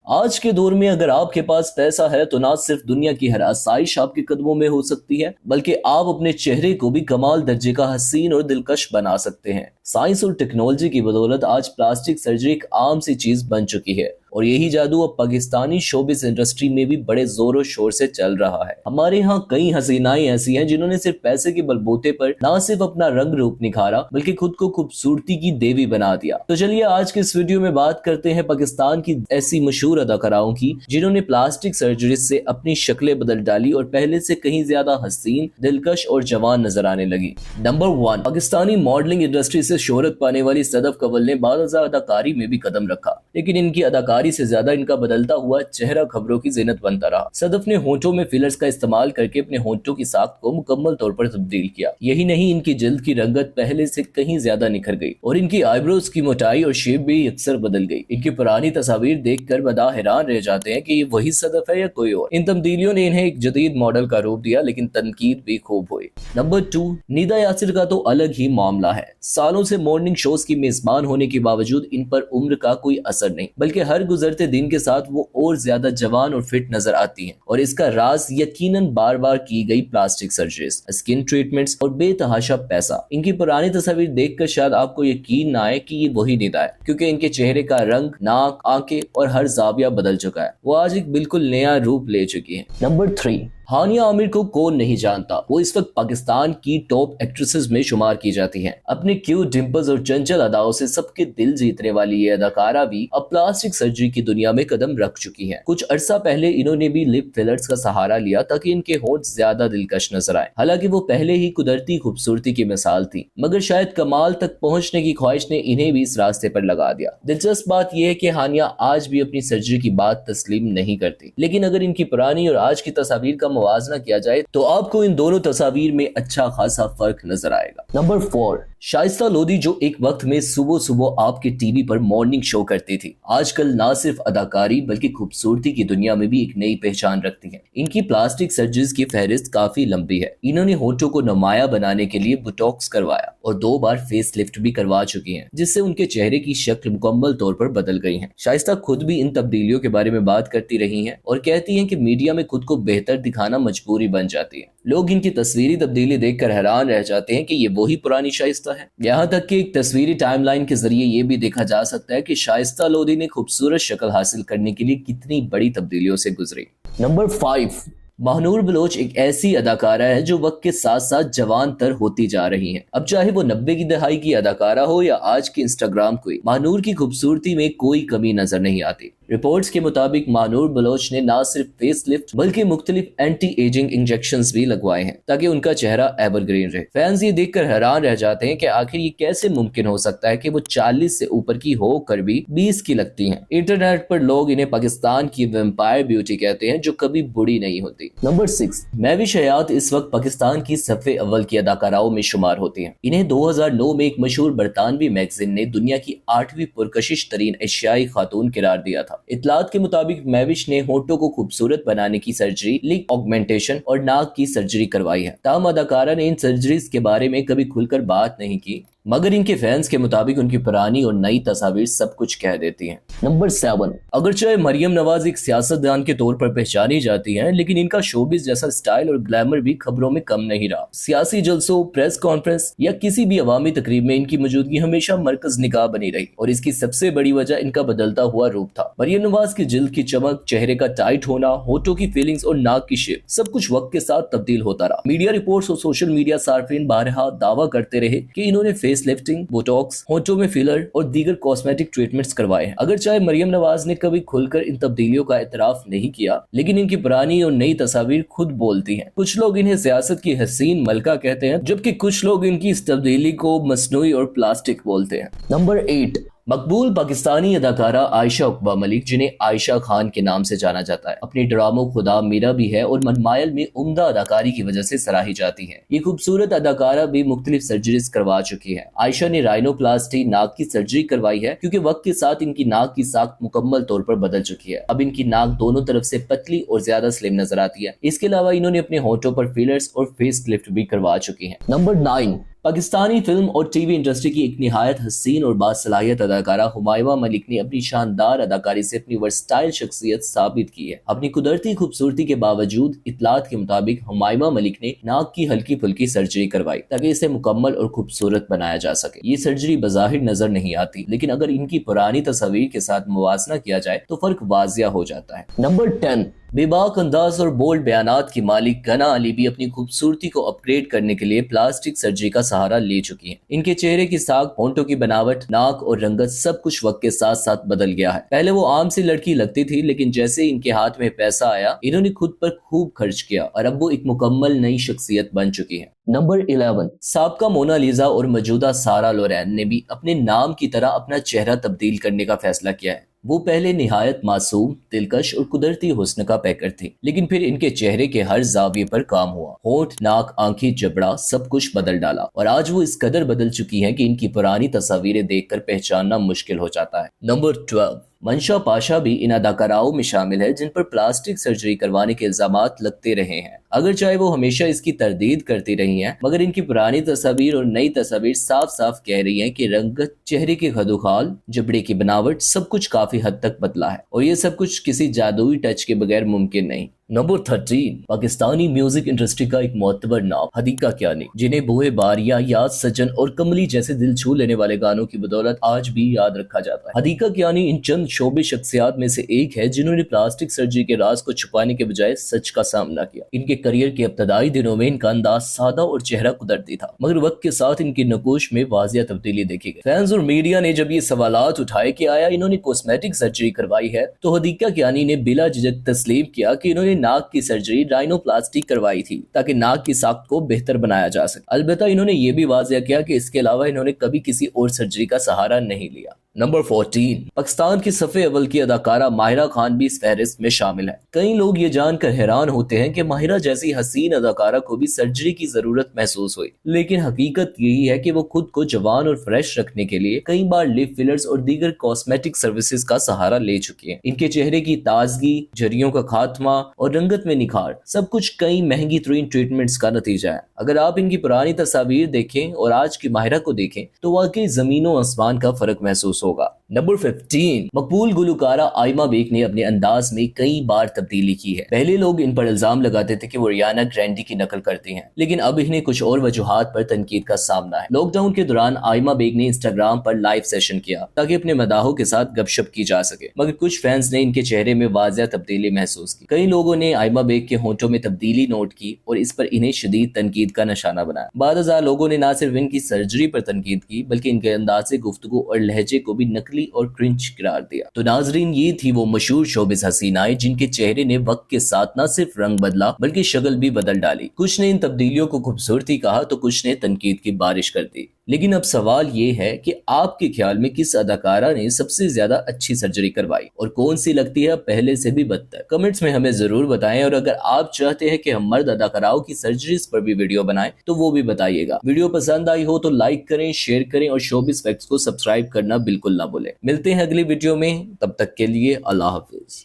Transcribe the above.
آج کے دور میں اگر آپ کے پاس پیسہ ہے تو نہ صرف دنیا کی ہر آسائش آپ کے قدموں میں ہو سکتی ہے، بلکہ آپ اپنے چہرے کو بھی کمال درجے کا حسین اور دلکش بنا سکتے ہیں۔ سائنس اور ٹیکنالوجی کی بدولت آج پلاسٹک سرجری ایک عام سی چیز بن چکی ہے، اور یہی جادو اب پاکستانی شوبز انڈسٹری میں بھی بڑے زور و شور سے چل رہا ہے۔ ہمارے ہاں کئی حسینائیں ایسی ہیں جنہوں نے صرف پیسے کے بلبوتے پر نہ صرف اپنا رنگ روپ نکھارا بلکہ خود کو خوبصورتی کی دیوی بنا دیا۔ تو چلیے آج کے اس ویڈیو میں بات کرتے ہیں پاکستان کی ایسی مشہور اداکاراؤں کی جنہوں نے پلاسٹک سرجری سے اپنی شکلیں بدل ڈالی اور پہلے سے کہیں زیادہ حسین، دلکش اور جوان نظر آنے لگی۔ نمبر 1، پاکستانی ماڈلنگ انڈسٹری سے شہرت پانے والی صدف کنول نے بعض اداکاری میں بھی قدم رکھا، لیکن ان کی اداکاری سے زیادہ ان کا بدلتا ہوا چہرہ خبروں کی زینت بنتا رہا۔ صدف نے ہونٹوں میں فلرز کا استعمال کر کے اپنے ہونٹوں کی ساخت کو مکمل طور پر تبدیل کیا۔ یہی نہیں، ان کی جلد کی رنگت پہلے سے کہیں زیادہ نکھر گئی اور ان کی آئی بروز کی موٹائی اور شیپ بھی اکثر بدل گئی۔ ان کی پرانی تصاویر دیکھ کر مداح حیران رہ جاتے ہیں کہ یہ وہی صدف ہے یا کوئی اور۔ ان تبدیلیوں نے انہیں ایک جدید ماڈل کا روپ دیا، لیکن تنقید بھی خوب ہوئی۔ نمبر 2، نیدا یاسر کا تو الگ ہی معاملہ ہے۔ سالوں سے مارننگ شوز کی میزبان ہونے کے باوجود ان پر عمر کا کوئی اثر نہیں، بلکہ ہر گزرتے دن کے ساتھ وہ اور زیادہ جوان اور فٹ نظر آتی ہیں، اور اس کا راز یقیناً بار بار کی گئی پلاسٹک سرجریز، اسکن ٹریٹمنٹس اور بے تحاشا پیسہ۔ ان کی پرانی تصاویر دیکھ کر شاید آپ کو یقین نہ آئے کہ یہ وہی نیدا ہے، کیونکہ ان کے چہرے کا رنگ، ناک، آنکھیں اور ہر زاویہ بدل چکا ہے۔ وہ آج ایک بالکل نیا روپ لے چکی ہیں۔ نمبر 3، ہانیہ عامر کو کون نہیں جانتا؟ وہ اس وقت پاکستان کی ٹاپ ایکٹریسز میں شمار کی جاتی ہیں۔ اپنے کیوٹ ڈمپلز اور چنچل اداؤں سے سب کے دل جیتنے والی یہ اداکارہ بھی اب پلاسٹک سرجری کی دنیا میں قدم رکھ چکی ہیں۔ کچھ عرصہ پہلے انہوں نے بھی لپ فلرز کا سہارا لیا تاکہ ان کے ہونٹ زیادہ دلکش نظر آئے، حالانکہ وہ پہلے ہی قدرتی خوبصورتی کی مثال تھی، مگر شاید کمال تک پہنچنے کی خواہش نے انہیں بھی اس راستے پر لگا دیا۔ دلچسپ بات یہ ہے کہ ہانیہ آج بھی اپنی سرجری کی بات تسلیم نہیں کرتی، لیکن اگر ان کی پرانی اور آج کی تصاویر کا موازنہ کیا جائے تو آپ کو ان دونوں تصاویر میں اچھا خاصا فرق نظر آئے گا۔ نمبر 4، شائستہ لودھی، جو ایک وقت میں صبح صبح آپ کے ٹی وی پر مارننگ شو کرتی تھی، آج کل نہ صرف اداکاری بلکہ خوبصورتی کی دنیا میں بھی ایک نئی پہچان رکھتی ہیں۔ ان کی پلاسٹک سرجریز کی فہرست کافی لمبی ہے۔ انہوں نے ہونٹوں کو نمایاں بنانے کے لیے بوٹاکس کروایا اور 2 بار فیس لفٹ بھی کروا چکی ہیں، جس سے ان کے چہرے کی شکل مکمل طور پر بدل گئی ہیں۔ شائستہ خود بھی ان تبدیلیوں کے بارے میں بات کرتی رہی ہیں اور کہتی ہیں کہ میڈیا میں خود کو بہتر دکھانا مجبوری بن جاتی ہے۔ لوگ ان کی تصویری تبدیلی دیکھ کر حیران رہ جاتے ہیں کہ یہ وہی پرانی شائستہ ہے۔ یہاں تک کہ ایک تصویری ٹائم لائن کے ذریعے یہ بھی دیکھا جا سکتا ہے کہ شائستہ لودھی نے خوبصورت شکل حاصل کرنے کے لیے کتنی بڑی تبدیلیوں سے گزری۔ نمبر 5، ماہنور بلوچ ایک ایسی اداکارہ ہے جو وقت کے ساتھ ساتھ جوان تر ہوتی جا رہی ہیں۔ اب چاہے وہ 90 کی دہائی کی اداکارہ ہو یا آج کی انسٹاگرام کوئی، ماہنور کی خوبصورتی میں کوئی کمی نظر نہیں آتی۔ رپورٹس کے مطابق ماہنور بلوچ نے نہ صرف فیس لفٹ بلکہ مختلف اینٹی ایجنگ انجیکشنز بھی لگوائے ہیں تاکہ ان کا چہرہ ایور گرین رہے۔ فینز یہ دیکھ کر حیران رہ جاتے ہیں کہ آخر یہ کیسے ممکن ہو سکتا ہے کہ وہ 40 سے اوپر کی ہو کر بھی 20 کی لگتی ہیں۔ انٹرنیٹ پر لوگ انہیں پاکستان کی ویمپائر بیوٹی کہتے ہیں جو کبھی بوڑھی نہیں ہوتی۔ نمبر 6، مہوش حیات اس وقت پاکستان کی صف اول کی اداکاراؤں میں شمار ہوتی ہیں۔ انہیں 2009 میں ایک مشہور برطانوی میگزین نے دنیا کی 8ویں پرکشش ترین ایشیائی خاتون قرار دیا تھا۔ اطلاعات کے مطابق مہوش نے ہونٹوں کو خوبصورت بنانے کی سرجری، لپ آگمنٹیشن اور ناک کی سرجری کروائی ہے۔ تاہم اداکارہ نے ان سرجریز کے بارے میں کبھی کھل کر بات نہیں کی، مگر ان کے فینس کے مطابق ان کی پرانی اور نئی تصاویر سب کچھ کہہ دیتی ہیں۔ نمبر 7، اگرچہ مریم نواز ایک سیاستدان کے طور پر پہچانی جاتی ہیں، لیکن ان کا شوبز جیسا سٹائل اور گلیمر بھی خبروں میں کم نہیں رہا۔ سیاسی جلسوں، پریس کانفرنس یا کسی بھی عوامی تقریب میں ان کی موجودگی ہمیشہ مرکز نگاہ بنی رہی، اور اس کی سب سے بڑی وجہ ان کا بدلتا ہوا روپ تھا۔ مریم نواز کی جلد کی چمک، چہرے کا ٹائٹ ہونا، ہونٹوں کی فیلنگز اور ناک کی شیپ، سب کچھ وقت کے ساتھ تبدیل ہوتا رہا۔ میڈیا رپورٹس اور سوشل میڈیا صارفین بارہا دعویٰ کرتے رہے کہ انہوں نے فیس لفٹنگ، بوٹاکس، ہونٹوں میں فلر اور دیگر کاسمیٹک ٹریٹمنٹس کروائے ہیں۔ اگرچہ مریم نواز نے کبھی کھل کر ان تبدیلیوں کا اعتراف نہیں کیا، لیکن ان کی پرانی اور نئی تصاویر خود بولتی ہیں۔ کچھ لوگ انہیں سیاست کی حسین ملکہ کہتے ہیں، جبکہ کچھ لوگ ان کی اس تبدیلی کو مصنوعی اور پلاسٹک بولتے ہیں۔ نمبر 8، مقبول پاکستانی اداکارہ عائشہ عقبہ ملک، جنہیں عائشہ خان کے نام سے جانا جاتا ہے، اپنی ڈراموں خدا میرا بھی ہے اور منمائل میں عمدہ اداکاری کی وجہ سے سراہی جاتی ہے۔ یہ خوبصورت اداکارہ بھی مختلف سرجریز کروا چکی ہے۔ عائشہ نے رائنوپلاسٹی، ناک کی سرجری کروائی ہے، کیونکہ وقت کے ساتھ ان کی ناک کی ساخت مکمل طور پر بدل چکی ہے۔ اب ان کی ناک دونوں طرف سے پتلی اور زیادہ سلم نظر آتی ہے۔ اس کے علاوہ انہوں نے اپنے ہونٹوں پر فیلرز اور فیس لفٹ بھی کروا چکی ہیں۔ نمبر 9، پاکستانی فلم اور ٹی وی انڈسٹری کی ایک نہایت حسین اور باصلاحیت اداکارہ ہمائمہ ملک نے اپنی شاندار اداکاری سے اپنی ورسٹائل شخصیت ثابت کی ہے۔ اپنی قدرتی خوبصورتی کے باوجود اطلاعات کے مطابق ہمائمہ ملک نے ناک کی ہلکی پھلکی سرجری کروائی تاکہ اسے مکمل اور خوبصورت بنایا جا سکے۔ یہ سرجری بظاہر نظر نہیں آتی، لیکن اگر ان کی پرانی تصاویر کے ساتھ موازنہ کیا جائے تو فرق واضح ہو جاتا ہے۔ نمبر 10، بے باک انداز اور بولڈ بیانات کی مالک گنا علی بھی اپنی خوبصورتی کو اپ گریڈ کرنے کے لیے پلاسٹک سرجری کا سہارا لے چکی ہیں۔ ان کے چہرے کی ساکھ، ہونٹوں کی بناوٹ، ناک اور رنگت سب کچھ وقت کے ساتھ ساتھ بدل گیا ہے۔ پہلے وہ عام سی لڑکی لگتی تھی، لیکن جیسے ان کے ہاتھ میں پیسہ آیا انہوں نے خود پر خوب خرچ کیا اور اب وہ ایک مکمل نئی شخصیت بن چکی ہیں۔ نمبر 11، سابقہ مونالیزا اور موجودہ سارہ لورین نے بھی اپنے نام کی طرح اپنا چہرہ تبدیل کرنے کا فیصلہ کیا ہے۔ وہ پہلے نہایت معصوم، دلکش اور قدرتی حسن کا پیکر تھی، لیکن پھر ان کے چہرے کے ہر زاویے پر کام ہوا۔ ہونٹ، ناک، آنکھیں، جبڑا سب کچھ بدل ڈالا اور آج وہ اس قدر بدل چکی ہیں کہ ان کی پرانی تصاویریں دیکھ کر پہچاننا مشکل ہو جاتا ہے۔ نمبر 12، منشا پاشا بھی ان اداکاراؤں میں شامل ہے جن پر پلاسٹک سرجری کروانے کے الزامات لگتے رہے ہیں۔ اگر چاہے وہ ہمیشہ اس کی تردید کرتی رہی ہیں، مگر ان کی پرانی تصاویر اور نئی تصاویر صاف صاف کہہ رہی ہیں کہ رنگت، چہرے کے خد و خال، جبڑے کی بناوٹ سب کچھ کافی حد تک بدلا ہے، اور یہ سب کچھ کسی جادوئی ٹچ کے بغیر ممکن نہیں۔ نمبر 13، پاکستانی میوزک انڈسٹری کا ایک معتبر نام حدیقہ کیانی، جنہیں بوئے باریہ، یاد سجن اور کملی جیسے دل چھو لینے والے گانوں کی بدولت آج بھی یاد رکھا جاتا ہے۔ حدیقہ کیانی ان چند شعبے شخصیات میں سے ایک ہے جنہوں نے پلاسٹک سرجری کے راز کو چھپانے کے بجائے سچ کا سامنا کیا۔ ان کے کریئر کے ابتدائی دنوں میں ان کا انداز سادہ اور چہرہ قدرتی تھا، مگر وقت کے ساتھ ان کی نقوش میں واضح تبدیلی دیکھی گئی۔ فینز اور میڈیا نے جب یہ سوالات اٹھائے کہ آیا انہوں نے کاسمیٹک سرجری کروائی ہے، تو حدیقہ کیانی نے بلا جھجک تسلیم کیا کہ انہوں نے ناک کی سرجری رائنو پلاسٹک کروائی تھی تاکہ ناک کی ساخت کو بہتر بنایا جا سکے۔ البتہ انہوں نے یہ بھی واضح کیا کہ اس کے علاوہ انہوں نے کبھی کسی اور سرجری کا سہارا نہیں لیا۔ نمبر 14، پاکستان کی صف اول کی اداکارہ ماہرہ خان بھی اس فہرست میں شامل ہے۔ کئی لوگ یہ جان کر حیران ہوتے ہیں کہ ماہرہ جیسی حسین اداکارہ کو بھی سرجری کی ضرورت محسوس ہوئی، لیکن حقیقت یہی ہے کہ وہ خود کو جوان اور فریش رکھنے کے لیے کئی بار لپ فلرز اور دیگر کاسمیٹک سروسز کا سہارا لے چکی ہیں۔ ان کے چہرے کی تازگی، جھریوں کا خاتمہ اور رنگت میں نکھار سب کچھ کئی مہنگی ترین ٹریٹمنٹس کا نتیجہ ہے۔ اگر آپ ان کی پرانی تصاویر دیکھیں اور آج کی ماہرہ کو دیکھیں تو واقعی زمین و آسمان کا فرق محسوس ہوگا۔ نمبر 15، مقبول گلوکارہ آئمہ بیگ نے اپنے انداز میں کئی بار تبدیلی کی ہے۔ پہلے لوگ ان پر الزام لگاتے تھے کہ وہ ریانا گرینڈی کی نقل کرتی ہیں، لیکن اب انہیں کچھ اور وجوہات پر تنقید کا سامنا ہے۔ لاک ڈاؤن کے دوران آئمہ بیگ نے انسٹاگرام پر لائیو سیشن کیا تاکہ اپنے مداحوں کے ساتھ گپ شپ کی جا سکے، مگر کچھ فینس نے ان کے چہرے میں واضح تبدیلی محسوس کی۔ کئی لوگوں نے آئمہ بیگ کے ہونٹوں میں تبدیلی نوٹ کی اور اس پر انہیں شدید تنقید کا نشانہ بنایا۔ بعض ہزار لوگوں نے نہ صرف ان کی سرجری پر تنقید کی بلکہ ان کے انداز گفتگو اور لہجے کو بھی نقلی اور کرنچ قرار دیا۔ تو ناظرین، یہ تھی وہ مشہور شوبز حسینائیں جن کے چہرے نے وقت کے ساتھ نہ صرف رنگ بدلا بلکہ شکل بھی بدل ڈالی۔ کچھ نے ان تبدیلیوں کو خوبصورتی کہا تو کچھ نے تنقید کی بارش کر دی۔ لیکن اب سوال یہ ہے کہ آپ کے خیال میں کس اداکارہ نے سب سے زیادہ اچھی سرجری کروائی اور کون سی لگتی ہے پہلے سے بھی بدتر؟ کمنٹس میں ہمیں ضرور بتائیں، اور اگر آپ چاہتے ہیں کہ ہم مرد اداکاراؤں کی سرجریز پر بھی ویڈیو بنائیں تو وہ بھی بتائیے گا۔ ویڈیو پسند آئی ہو تو لائک کریں، شیئر کریں اور شوبز فیکٹس کو سبسکرائب کرنا بالکل نہ بھولیں۔ ملتے ہیں اگلی ویڈیو میں، تب تک کے لیے اللہ حافظ۔